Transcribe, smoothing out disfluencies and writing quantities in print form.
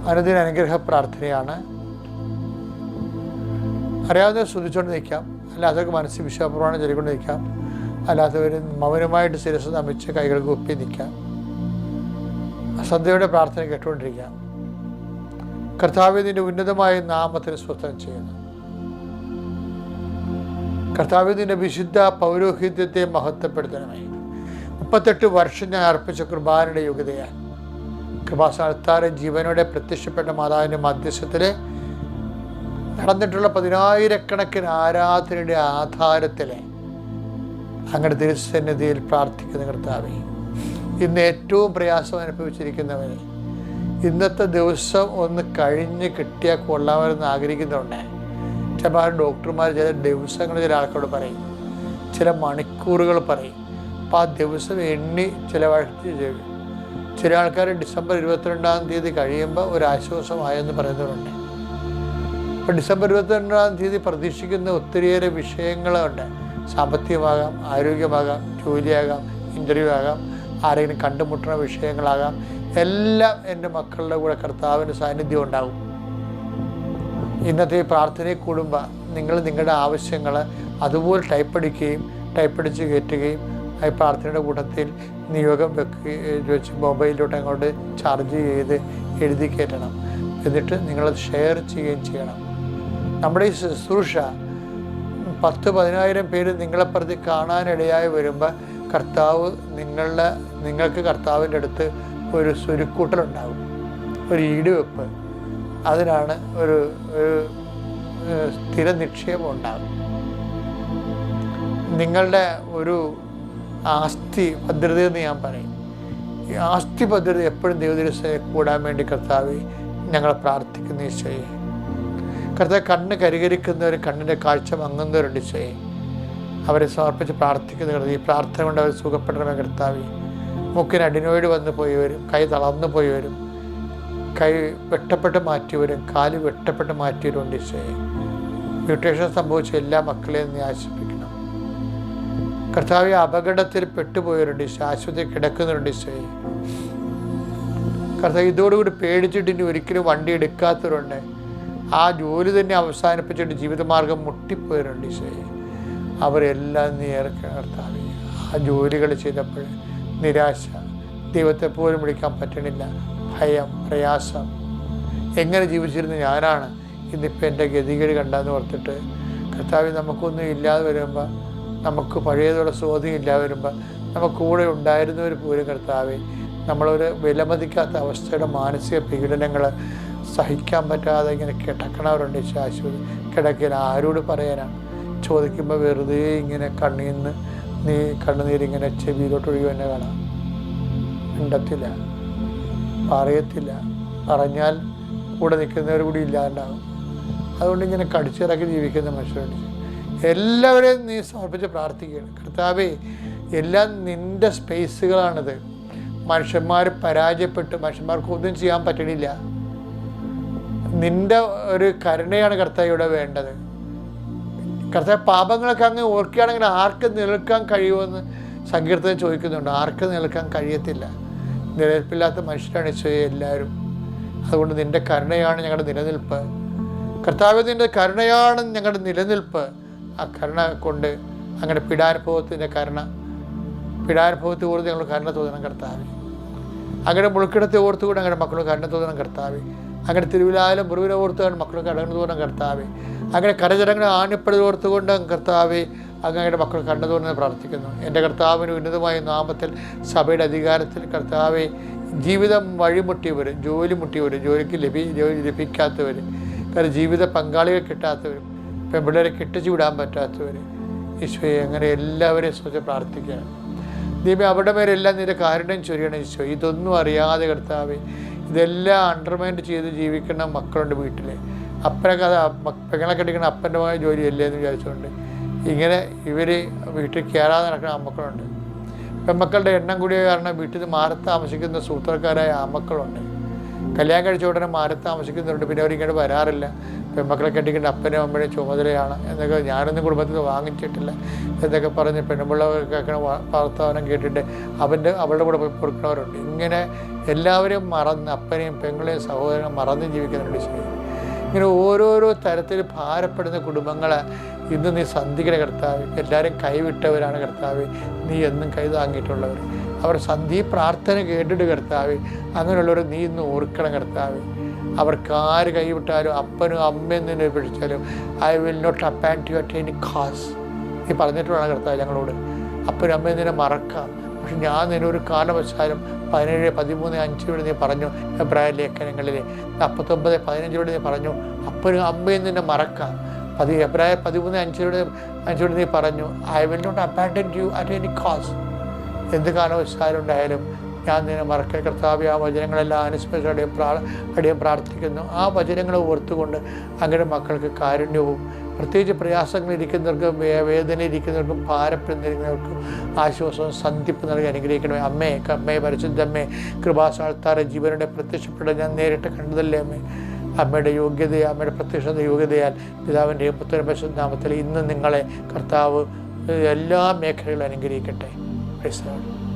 അനുദിന അനുഗ്രഹ പ്രാർത്ഥനയാണ്. അറിയാവുന്നവർ ശ്രദ്ധിച്ചുകൊണ്ട് നിൽക്കാം, അല്ലാത്തവർക്ക് മനസ്സിൽ വിശ്വാസപ്രമാണം ചൊല്ലിക്കൊണ്ട് നിൽക്കാം, അല്ലാത്തവർ മൗനമായിട്ട് ശിരസ് നമിച്ച് കൈകൾക്ക് ഒപ്പി നിൽക്കാം. ശ്രദ്ധയോടെ പ്രാർത്ഥന കേട്ടുകൊണ്ടിരിക്കാം. കർത്താവേ, നിന്റെ ഉന്നതമായ നാമത്തിന് സ്വസ്ഥം ചെയ്യുന്നു. കർത്താവേ, നിന്റെ വിശുദ്ധ പൗരോഹിത്യത്തെ മഹത്വപ്പെടുത്തണമേ. 38 വർഷം ഞാൻ അർപ്പിച്ച കുർബാനയുടെ യോഗ്യതയാൽ കൃപാസ്ഥാനത്താറ് ജീവനോടെ പ്രത്യക്ഷപ്പെട്ട മാതാവിൻ്റെ മധ്യസ്ഥത്തിൽ നടന്നിട്ടുള്ള 10,000-കണക്കിന് ആരാധനയുടെ ആധാരത്തിൽ അങ്ങയുടെ തിരുസന്നിധിയിൽ പ്രാർത്ഥിക്കുന്ന കർത്താവേ, ഇന്ന് ഏറ്റവും പ്രയാസം അനുഭവിച്ചിരിക്കുന്നവരെ ഇന്നത്തെ ദിവസം ഒന്ന് കഴിഞ്ഞ് കിട്ടിയാൽ കൊള്ളാമെന്ന് ആഗ്രഹിക്കുന്നുണ്ട്. ചിലപ്പോൾ ഡോക്ടർമാർ ചില ദിവസങ്ങൾ ചില ആൾക്കാരോട് പറയും, ചില മണിക്കൂറുകൾ പറയും. അപ്പോൾ ആ ദിവസം എണ്ണി ചിലവഴിച്ച് ചെയ്യും. ചില ആൾക്കാർ ഡിസംബർ 22-ാം തീയതി കഴിയുമ്പോൾ ഒരു ആശ്വാസമായെന്ന് പറയുന്നവരുണ്ട്. അപ്പോൾ ഡിസംബർ 22-ാം തീയതി പ്രതീക്ഷിക്കുന്ന ഒത്തിരിയേറെ വിഷയങ്ങളുണ്ട്. സാമ്പത്തികമാകാം, ആരോഗ്യമാകാം, ജോലിയാകാം, ഇൻ്റർവ്യൂ ആകാം, ആരെങ്കിലും കണ്ടുമുട്ടുന്ന വിഷയങ്ങളാകാം. എല്ലാം എൻ്റെ മക്കളുടെ കൂടെ കർത്താവിൻ്റെ സാന്നിധ്യം ഉണ്ടാകും. ഇന്നത്തെ പ്രാർത്ഥനയിൽ കൂടുമ്പോൾ നിങ്ങൾ നിങ്ങളുടെ ആവശ്യങ്ങൾ അതുപോലെ ടൈപ്പടിച്ച് കയറ്റുകയും ആ പ്രാർത്ഥനയുടെ കൂട്ടത്തിൽ നിയോഗം വെച്ച് മൊബൈലിലോട്ട് അങ്ങോട്ട് ചാർജ് ചെയ്ത് എഴുതി കയറ്റണം. എന്നിട്ട് നിങ്ങളത് ഷെയർ ചെയ്യുകയും ചെയ്യണം. നമ്മുടെ ഈ ശുശ്രൂഷ 10,000-10,000 പേര് നിങ്ങളെ പ്രതി കാണാനിടയായി വരുമ്പോൾ കർത്താവ് നിങ്ങൾക്ക് കർത്താവിൻ്റെ അടുത്ത് ഒരു സ്വരുക്കൂട്ടലുണ്ടാകും, ഒരു ഈടുവെപ്പ്. അതിനാണ് ഒരു സ്ഥിര നിക്ഷേപം ഉണ്ടാകും. നിങ്ങളുടെ ഒരു ആസ്തി ഭദ്രതയെന്ന് ഞാൻ പറയും. ഈ ആസ്തി ഭദ്രത എപ്പോഴും ദൈവത്തിനെ കൂടാൻ വേണ്ടി കർത്താവ് ഞങ്ങൾ പ്രാർത്ഥിക്കുന്ന ഈശോയെ. കർത്താവ് കണ്ണ് കരികരിക്കുന്നവരും കണ്ണിൻ്റെ കാഴ്ച മങ്ങുന്നവരുണ്ട് ഈശോയെ. അവരെ സമർപ്പിച്ച് പ്രാർത്ഥിക്കുന്ന കർത്താവ്, ഈ പ്രാർത്ഥന കൊണ്ട് അവർ സുഖപ്പെടണമേ കർത്താവ്. മൂക്കിന് അഡിനോയിഡ് വന്നു പോയവരും, കൈ തളർന്നു പോയവരും, കൈ വെട്ടപ്പെട്ട് മാറ്റിയവരും, കാല് വെട്ടപ്പെട്ട് മാറ്റിയവരുണ്ട് ഈശോയെ. മ്യൂട്ടേഷൻ സംഭവിച്ച എല്ലാ മക്കളെയും നീ ആശിപ്പിക്കണം കർത്താവ്. അപകടത്തിൽ പെട്ടുപോയവരുണ്ട് ഈശോ, ആശുപത്രി കിടക്കുന്നവരുണ്ട് ഈശോയെ. കർത്താവ്, ഇതോടുകൂടി പേടിച്ചിട്ട് ഇനി ഒരിക്കലും വണ്ടി എടുക്കാത്തവരുണ്ട്. ആ ജോലി തന്നെ അവസാനിപ്പിച്ചിട്ട് ജീവിതമാർഗം മുട്ടിപ്പോയവരുണ്ട് ഈശോയെ. അവരെല്ലാം നീ ഏർക്കണം കർത്താവ്. ആ ജോലികൾ ചെയ്തപ്പോൾ നിരാശ, ദൈവത്തെ പോലും വിളിക്കാൻ പറ്റണില്ല, ഭയം, പ്രയാസം, എങ്ങനെ ജീവിച്ചിരുന്ന ഞാനാണ് ഇന്നിപ്പോൾ എൻ്റെ ഗതികേട് കണ്ടാന്ന് ഓർത്തിട്ട് കർത്താവ്, നമുക്കൊന്നും ഇല്ലാതെ വരുമ്പോൾ, നമുക്ക് പഴയതോടെ സ്വാധീനം ഇല്ലാതെ വരുമ്പോൾ, നമുക്ക് കൂടെ ഉണ്ടായിരുന്നവർ പോലും കർത്താവെ നമ്മളൊരു വിലമതിക്കാത്ത അവസ്ഥയുടെ മാനസിക പീഡനങ്ങൾ സഹിക്കാൻ പറ്റാതെ ഇങ്ങനെ കിടക്കണവരുണ്ട്. ശാശ്വതി കിടക്കയിൽ ആരോട് പറയാനാണ്? ചോദിക്കുമ്പോൾ വെറുതെ ഇങ്ങനെ കണ്ണുനീരിങ്ങനെ ചെവിയിലോട്ട് ഒഴുകി തന്നെ കാണാം. മിണ്ടത്തില്ല, പറയത്തില്ല, പറഞ്ഞാൽ കൂടെ നിൽക്കുന്നവർ കൂടി ഇല്ലാണ്ടാകും. അതുകൊണ്ട് ഇങ്ങനെ കടിച്ചിറക്കി ജീവിക്കുന്ന മനുഷ്യരുണ്ട്. എല്ലാവരെയും നീ സമർപ്പിച്ച് പ്രാർത്ഥിക്കുകയാണ് കർത്താവേ. എല്ലാം നിൻ്റെ സ്പേസുകളാണിത്. മനുഷ്യന്മാർ പരാജയപ്പെട്ട് മനുഷ്യന്മാർക്ക് ഒന്നും ചെയ്യാൻ പറ്റണില്ല. നിൻ്റെ ഒരു കരുണയാണ് കർത്താവ് ഇവിടെ വേണ്ടത്. കർത്താവ്, പാപങ്ങളൊക്കെ അങ്ങ് ഓർക്കുകയാണെങ്കിൽ ആർക്ക് നിലനിൽക്കാൻ കഴിയുമെന്ന് സങ്കീർത്തനം ചോദിക്കുന്നുണ്ട്. ആർക്ക് നിലനിൽക്കാൻ കഴിയത്തില്ല. നിലനിൽപ്പില്ലാത്ത മനുഷ്യരാണ് ഈശോയെ എല്ലാവരും. അതുകൊണ്ട് നിൻ്റെ കരുണയാണ് ഞങ്ങളുടെ നിലനിൽപ്പ് കർത്താവ്. നിൻ്റെ കരുണയാണ് ഞങ്ങളുടെ നിലനിൽപ്പ്. ആ കരുണ കൊണ്ട് അങ്ങനെ പീഡാനുഭവത്തിൻ്റെ പീഡാനുഭവത്തെ ഓർത്ത് ഞങ്ങൾ കരുണ തോന്നണം കർത്താവ്. അങ്ങനെ മുൾക്കിടത്തെ ഓർത്തുകൂടെ അങ്ങനെ മക്കളും കരുണ തോന്നണം കർത്താവ്. അങ്ങനെ തിരുവിലായാലും മുറിവിനെ ഓർത്തുകൊണ്ട് മക്കളും കരുണ തോന്നണം കർത്താവ്. അങ്ങനെ കരചരങ്ങളെ ആണിപ്പഴുത് ഓർത്തുകൊണ്ട് കർത്താവ് അങ്ങയുടെ മക്കൾ കരുണ തോന്നുന്നത് പ്രാർത്ഥിക്കുന്നു. എൻ്റെ കർത്താവിന് ഉന്നതമായ നാമത്തിൽ സഭയുടെ അധികാരത്തിൽ കർത്താവെ, ജീവിതം വഴിമുട്ടിയവർ, ജോലി മുട്ടിയവർ, ജോലി ലഭിക്കാത്തവർ, കാരണം ജീവിത പങ്കാളികൾ കിട്ടാത്തവരും, പെൺപിള്ളേരെ കെട്ടിച്ചു വിടാൻ പറ്റാത്തവർ, ഈശോയെ അങ്ങനെ എല്ലാവരെയും സ്വന്തം പ്രാർത്ഥിക്കുകയാണ്. ദൈവം അവരുടെ മേലെല്ലാം നിന്റെ കാരുണ്യം ചൊരിയണം ഈശോ. ഇതൊന്നും അറിയാതെ കർത്താവെ ഇതെല്ലാം അണ്ടർമൈൻഡ് ചെയ്ത് ജീവിക്കുന്ന മക്കളുണ്ട് വീട്ടിൽ. അപ്പനൊക്കെ പെങ്ങളെ കെട്ടിക്കുന്ന അപ്പൻ്റെ ജോലിയല്ലേ എന്ന് വിചാരിച്ചുകൊണ്ട് ഇങ്ങനെ ഇവർ വീട്ടിൽ കയറാതെ നടക്കുന്ന അമ്മക്കളുണ്ട്. പെൺമക്കളുടെ എണ്ണം കൂടിയ കാരണം വീട്ടിൽ നിന്ന് മാറി താമസിക്കുന്ന സൂത്രക്കാരായ അമ്മക്കളുണ്ട്. കല്യാണം കഴിച്ച ഉടനെ മാറി താമസിക്കുന്നുണ്ട്. പിന്നെ അവരിങ്ങോട്ട് വരാറില്ല. പെൺമക്കളെ കെട്ടിക്കേണ്ട അപ്പനും അമ്മയുടെയും ചുമതലയാണ് എന്നൊക്കെ ഞാനൊന്നും കുടുംബത്തിൽ വാങ്ങിച്ചിട്ടില്ല എന്നൊക്കെ പറഞ്ഞ് പെണ്ണുപിള്ളവർക്കൊക്കെ വർത്തമാനം കേട്ടിട്ട് അവളുടെ കൂടെ പോയി പൊറുക്കുന്നവരുണ്ട്. ഇങ്ങനെ എല്ലാവരെയും മറന്ന് അപ്പനെയും പെങ്ങളെയും സഹോദരനെയും മറന്ന് ജീവിക്കുന്നുണ്ട്. ശരി, ഇങ്ങനെ ഓരോരോ തരത്തിൽ ഭാരപ്പെടുന്ന കുടുംബങ്ങളെ ഇന്ന് നീ സന്ധിക്കണ കർത്താവ്. എല്ലാവരും കൈവിട്ടവരാണ് കർത്താവ്, നീ എന്നും കൈ താങ്ങിയിട്ടുള്ളവർ. അവർ സന്ധി പ്രാർത്ഥന കേട്ടിട്ട് കർത്താവ്, അങ്ങനെയുള്ളവർ നീ ഇന്ന് ഓർക്കണം കർത്താവ്. അവർക്ക് ആര് കൈവിട്ടാലും അപ്പനും അമ്മയും നിന്നെ വിളിച്ചാലും I will not abandon you at any cost. നീ പറഞ്ഞിട്ടുള്ള കർത്താവ് ഞങ്ങളോട് അപ്പനും അമ്മയും നിന്നെ മറക്കാം, പക്ഷെ ഞാൻ നിന്നൊരു കാരണവശാലും 17:13-5 നീ പറഞ്ഞു. എബ്രായ ലേഖനങ്ങളിൽ 49:15 നീ പറഞ്ഞു അപ്പനും അമ്മയും നിന്നെ മറക്കാം. എബ്രായ 13:5 നീ പറഞ്ഞു I will not abandon you at any cost. എന്ത് കാരണവശാലും ഉണ്ടായാലും ഞാൻ നിന്നെ മറക്കൽ കർത്താവേ. ആ വചനങ്ങളെല്ലാം അനുസ്മരിച്ച് പ്രാർത്ഥിക്കുന്നു. ആ വചനങ്ങൾ ഓർത്തുകൊണ്ട് അങ്ങനെ മക്കൾക്ക് കാരുണ്യവും പ്രത്യേകിച്ച് പ്രയാസങ്ങളിരിക്കുന്നവർക്കും വേദനയിരിക്കുന്നവർക്കും ഭാരപ്പെടുന്നിരിക്കുന്നവർക്കും ആശ്വാസവും സന്ധിപ്പ് നൽകി അനുഗ്രഹിക്കണമേ. അമ്മേ പരിശുദ്ധമ്മേ, കൃപാസാൽത്താര ജീവനുടെ പ്രത്യക്ഷപ്പെട്ട് ഞാൻ നേരിട്ട് കണ്ടതല്ലേ അമ്മേ. അമ്മയുടെ യോഗ്യതയെ, അമ്മയുടെ പ്രത്യക്ഷത യോഗ്യതയാൽ പിതാവിൻ്റെയും പുത്രൻ്റെ പരിശുദ്ധനാമത്തിൽ ഇന്ന് നിങ്ങളെ കർത്താവ് എല്ലാ മേഖലകളും അനുഗ്രഹിക്കട്ടെ. Praise the Lord.